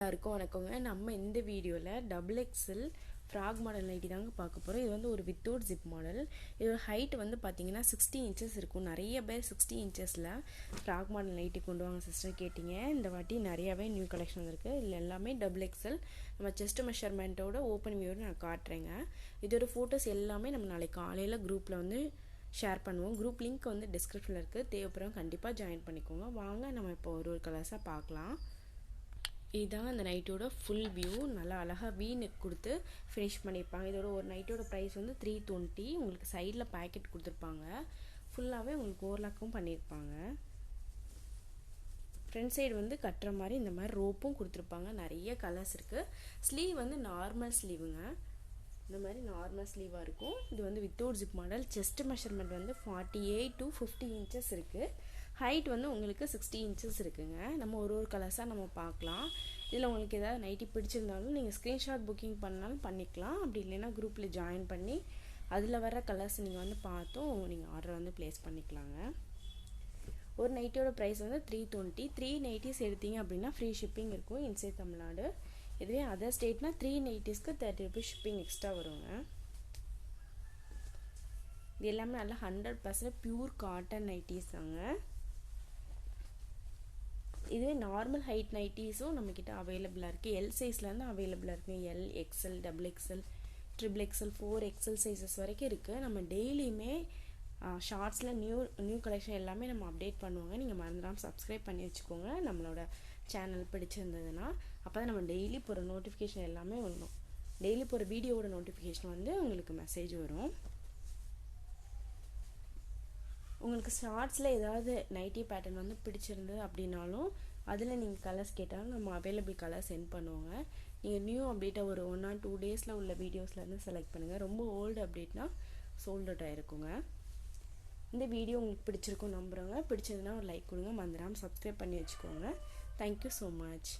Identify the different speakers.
Speaker 1: எல்லாருக்கும் வணக்கங்க. நம்ம இந்த வீடியோவில் double XL frock model nighty தாங்க பார்க்க போகிறோம். இது வந்து ஒரு வித்தவுட் ஜிப் மாடல். இதோட ஹைட் வந்து பார்த்தீங்கன்னா 60 இன்ச்சஸ் இருக்கும். நிறைய பேர் 60 இன்ச்சஸில் ஃப்ராக் மாடல் நைட்டி கொண்டு வாங்க சிஸ்டர் கேட்டிங்க. இந்த வாட்டி நிறையாவே நியூ கலெக்ஷன் இருக்குது. இதில் எல்லாமே டபுள் எக்ஸல். நம்ம செஸ்ட் மெஷர்மெண்ட்டோட ஓப்பன் வியூவோட நான் காட்டுறேங்க. இதோட ஃபோட்டோஸ் எல்லாமே நம்ம நாளைக்கு காலையில் குரூப்பில் வந்து ஷேர் பண்ணுவோம். குரூப் லிங்க் வந்து டிஸ்கிரிப்ஷனில் இருக்குது. தேவைப்படுறவங்க கண்டிப்பாக ஜாயின் பண்ணிக்கோங்க. வாங்க நம்ம இப்போ ஒரு கலர்ஸாக பார்க்கலாம். இதுதான் அந்த நைட்டோட ஃபுல் வியூ. நல்லா அழகாக வீ நெக் கொடுத்து ஃபினிஷ் பண்ணியிருப்பாங்க. இதோட ஒரு நைட்டோட ப்ரைஸ் வந்து 320. உங்களுக்கு சைடில் பேக்கெட் கொடுத்துருப்பாங்க. ஃபுல்லாகவே உங்களுக்கு ஓவர்லாக்கும் பண்ணியிருப்பாங்க. ஃப்ரண்ட் சைடு வந்து கட்டுற மாதிரி இந்த மாதிரி ரோப்பும் கொடுத்துருப்பாங்க. நிறைய கலர்ஸ் இருக்குது. ஸ்லீவ் வந்து நார்மல் ஸ்லீவுங்க. இந்த மாதிரி நார்மல் ஸ்லீவாக இருக்கும். இது வந்து without zip model. Chest measurement வந்து 48 to 50 இன்ச்சஸ் இருக்குது. ஹைட் வந்து உங்களுக்கு 60 இன்ச்சஸ் இருக்குங்க. நம்ம ஒரு கலர்ஸாக நம்ம பார்க்கலாம். இதில் உங்களுக்கு ஏதாவது நைட்டி பிடிச்சிருந்தாலும் நீங்கள் ஸ்க்ரீன்ஷாட் புக்கிங் பண்ணாலும் பண்ணிக்கலாம். அப்படி இல்லைன்னா குரூப்பில் ஜாயின் பண்ணி அதில் வர கலர்ஸ் நீங்கள் வந்து பார்த்தும் நீங்கள் ஆர்டர் வந்து ப்ளேஸ் பண்ணிக்கலாங்க. ஒரு நைட்டியோட ப்ரைஸ் வந்து 320. 3 நைட்டிஸ் எடுத்தீங்க அப்படின்னா ஃப்ரீ ஷிப்பிங் இருக்கும் இன்சைட் தமிழ்நாடு. இதுவே அதர் ஸ்டேட்னா 3 நைட்டிஸ்க்கு 30 rupees ஷிப்பிங் எக்ஸ்ட்ரா வருங்க. இது எல்லாமே நல்லா 100% பியூர் காட்டன் நைட்டிஸ் தாங்க. இதுவே நார்மல் ஹைட் நைட்டிஸும் நம்மக்கிட்ட அவைலபிளாக இருக்குது. எல் சைஸ்லேருந்து அவைலபிளாக இருக்குது. L, XL, double XL, triple XL, 4 XL sizes வரைக்கும் இருக்குது. நம்ம டெய்லியுமே ஷார்ட்ஸில் நியூ கலெக்ஷன் எல்லாமே நம்ம அப்டேட் பண்ணுவோங்க. நீங்கள் மறந்துடாமல் சப்ஸ்கிரைப் பண்ணி வச்சுக்கோங்க நம்மளோட சேனல் பிடிச்சிருந்ததுன்னா. அப்போ தான் நம்ம டெய்லி போகிற நோட்டிஃபிகேஷன் எல்லாமே வரும். டெய்லி போகிற வீடியோவோட நோட்டிஃபிகேஷன் வந்து உங்களுக்கு மெசேஜ் வரும். உங்களுக்கு ஷார்ட்ஸில் ஏதாவது நைட்டி பேட்டர்ன் வந்து பிடிச்சிருந்தது அப்படின்னாலும் அதில் நீங்கள் கலர்ஸ் கேட்டாலும் நம்ம அவைலபிள் கலர் சென்ட் பண்ணுவோங்க. நீங்கள் நியூ அப்டேட்டாக ஒரு 1 or 2 டேஸில் உள்ள வீடியோஸ்லேருந்து செலக்ட் பண்ணுங்கள். ரொம்ப ஓல்டு அப்டேட்னா சோல்ட் அவுட் ஆகிருக்குங்க. இந்த வீடியோ உங்களுக்கு பிடிச்சிருக்கும் நம்புகிறோங்க. பிடிச்சதுன்னா ஒரு லைக் கொடுங்க. மறந்துடாமல் சப்ஸ்கிரைப் பண்ணி வச்சுக்கோங்க. Thank you so much.